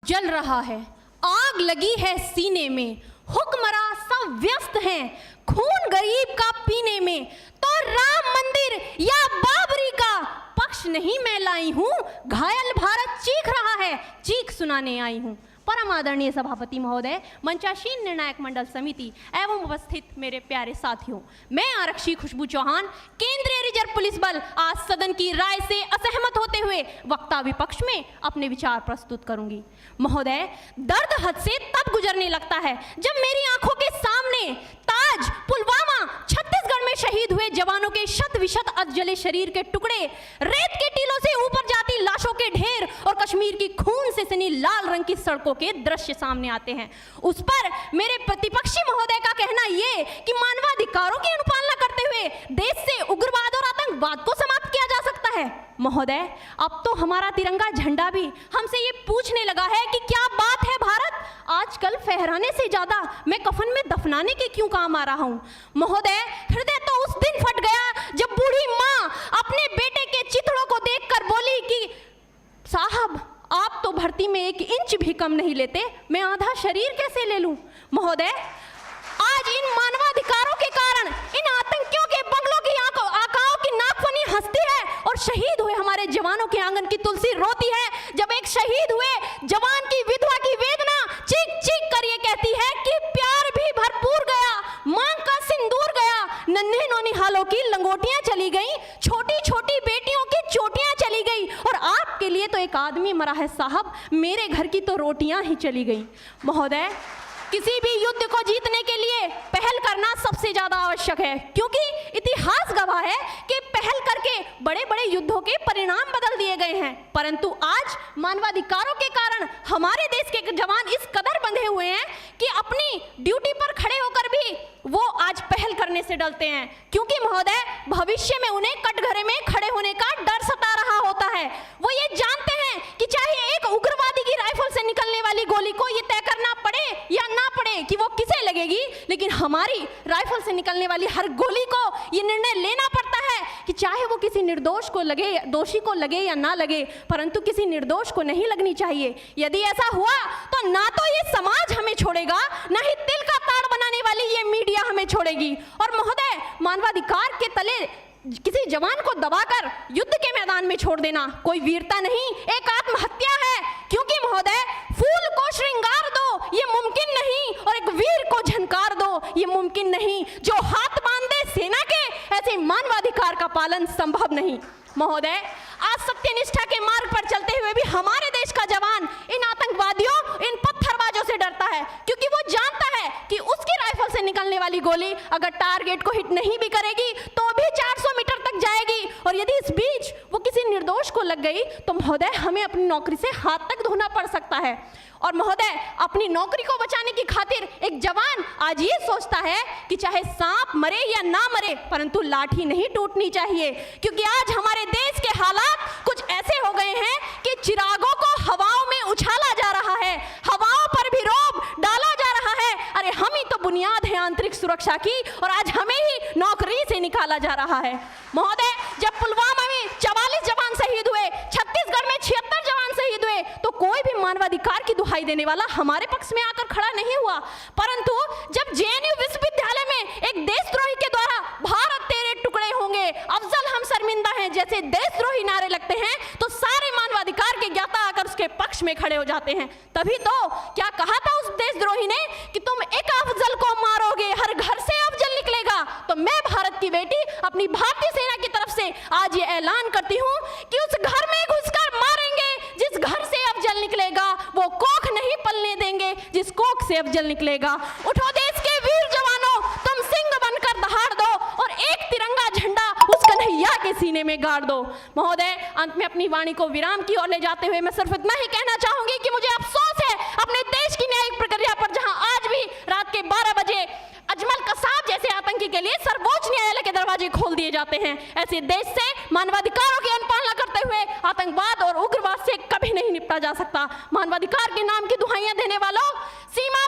जल रहा है, आग लगी है सीने में, हुक्मरां सब व्यस्त हैं खून गरीब का पीने में। तो राम मंदिर या बाबरी का पक्ष नहीं मैं लाई हूं, घायल भारत चीख रहा है, चीख सुनाने आई हूं। परम आदरणीय सभापति महोदय, मंचासीन निर्णायक मंडल समिति एवं उपस्थित मेरे प्यारे साथियों, मैं आरक्षी खुशबू चौहान, केंद्रीय रिजर्व पुलिस बल आज सदन की राय से असहमत होते हुए वक्ता विपक्ष में अपने विचार प्रस्तुत करूंगी। महोदय, दर्द हद से तब गुजरने लगता है जब मेरी आंखों के सामने ताज, पुलवामा, छत्तीसगढ़ में शहीद हुए जवानों के शत विशत अधजले शरीर के टुकड़े, रेत के टीलों से ऊपर जाती लाशों के ढेर और कश्मीर की खून से सनी लाल रंग की सड़कों के दृश्य सामने आते हैं। उस पर मेरे प्रतिपक्षी महोदय का कहना ये कि मानवाधिकारों की अनुपालना करते हुए देश से उग्रवाद और आतंकवाद को समाप्त किया जा सकता है। महोदय, अब तो हमारा तिरंगा झंडा भी हमसे ये पूछने लगा है कि क्या बात है भारत, आजकल फहराने से ज्यादा मैं कफन में दफनाने के क्यों काम आ रहा हूं। महोदय, हृदय तो उस दिन फट गया जब बूढ़ी मां अपने बेटे के चिथड़ों को देखकर बोली कि साहब, आप तो भर्ती में 1 इंच भी कम नहीं लेते, मैं आधा शरीर कैसे ले लूं। महोदय, आज इन मानवाधिकारों के कारण इन आतंकियों के बंगलों की आकाओं की नाकफनी हंसती है और शहीद हुए हमारे जवानों के आंगन की तुलसी रोती है। जब एक शहीद हुए जवान की विधवा की वेदना चीख चीख कर ये कहती है कि प्यार भी भरपूर गया, मांग का सिंदूर गया, नन्हे नौनिहालों की लंगोटियां चली गई, छोटी छोटी बेटियों की चोटियां चली गई और आपके लिए तो एक आदमी मरा है साहब, मेरे घर की तो रोटियां ही चली गई। महोदय, किसी भी युद्ध को जीतने के लिए पहल करना सबसे ज्यादा आवश्यक है, क्योंकि इतिहास गवाह है कि पहल करके बड़े बड़े युद्धों के परिणाम बदल दिए गए हैं। परंतु आज मानवाधिकारों के कारण हमारे देश के जवान इस कदर बंधे हुए हैं कि अपनी ड्यूटी पर खड़े होकर भी वो आज पहल करने से डरते हैं, क्योंकि महोदय, भविष्य में उन्हें कटघरे में खड़े होने का डर सता रहा होता है। वो ये जानते हैं कि चाहे एक उग्रवादी की राइफल से निकलने वाली गोली को ये तय करना पड़े या ना पड़े कि वो किसे लगेगी, लेकिन हमारी राइफल से निकलने वाली हर गोली को ये निर्णय लेना पड़ता है कि चाहे वो किसी निर्दोष को लगे, दोषी को लगे या ना लगे, परंतु किसी निर्दोष को नहीं लगनी चाहिए। यदि ऐसा हुआ तो ना तो ये समाज हमें छोड़ेगा, ना ही तिल का ताड़ बनाने वाली ये मीडिया हमें छोड़ेगी। और महोदय, मानवाधिकार के तले किसी जवान को दबाकर युद्ध के मैदान में छोड़ देना कोई वीरता नहीं, एक आत्महत्या है। क्योंकि महोदय, फूल को श्रृंगार दो ये मुमकिन नहीं और एक वीर को झनकार दो ये मुमकिन नहीं। जो हाथ बांध दे सेना के, ऐसे मानवाधिकार का पालन संभव नहीं। महोदय, आज सत्यनिष्ठा के मार्ग पर चलते हुए भी हमारे देश का जवान इन आतंकवादियों, इन पत्थरबाजों से डरता है, क्योंकि वो जानता है कि उसकी राइफल से निकलने वाली गोली अगर टारगेट को हिट नहीं भी करेगी तो भी 400 मीटर तक जाएगी, और यदि इस बीच वो किसी निर्दोष को लग गई तो महोदय, हमें अपनी नौकरी से हाथ तक धोना पड़ सकता है। और महोदय, अपनी नौकरी को बचाने की खातिर एक जवान आज ये सोचता है कि चाहे सांप मरे या ना मरे, परंतु लाठी नहीं टूटनी चाहिए, क्योंकि आज हमारे देश के हालात कुछ ऐसे हो गए हैं कि चिरागों को हवाओं में उछाला जा रहा है, हवाओं पर भी रोब डाला जा रहा है। अरे हम ही तो बुनियाद है आंतरिक सुरक्षा की, और आज हमें ही नौकरी से निकाला जा रहा है। महोदय, जब पुलवामा में 44 जवान शहीद हुए, छत्तीसगढ़ में 76 जवान शहीद हुए, तो कोई भी मानवाधिकार की दुहाई देने वाला हमारे पक्ष में आकर खड़ा नहीं हुआ। परंतु जब जेएनयू विश्वविद्यालय में एक देशद्रोही के द्वारा भारत तेरे टुकड़े होंगे, अफजल हम शर्मिंदा हैं जैसे देशद्रोही नारे लगते हैं, तो सारे मानवाधिकार के ज्ञाता आकर उसके पक्ष में खड़े हो जाते हैं। तभी तो क्या कहा था उस देशद्रोही ने कि तुम एक अफजल को मारोगे, हर घर से अफजल निकलेगा। तो मैं भारत की बेटी अपनी भारतीय सेना की तरफ से आज ये ऐलान करती हूँ कि उस घर में घुसकर मारेंगे जिस घर से अफजल निकलेगा, वो कोख नहीं पलने देंगे जिस कोख से अफजल निकलेगा। उठो देश के वीर जवानों, तुम सिंह बनकर दहाड़ दो और एक तिरंगा झंडा उस कन्हैया के सीने में गाड़ दो। महोदय, अंत में अपनी वाणी को विराम की ओर ले जाते हुए मैं सिर्फ इतना ही कहना चाहूंगी कि मुझे अफसोस है अपने देश की न्यायिक प्रक्रिया पर, जहां आज भी रात के 12 बजे अजमल कसाब जैसे आतंकी के लिए सर्वोच्च न्यायालय के दरवाजे खोल दिए जाते हैं। ऐसे देश से मानवाधिकारों की अनुपालना करते हुए आतंकवाद और उग्रवाद से कभी नहीं निपटा जा सकता। मानवाधिकार के नाम की दुहाइयां देने वालों, सीमा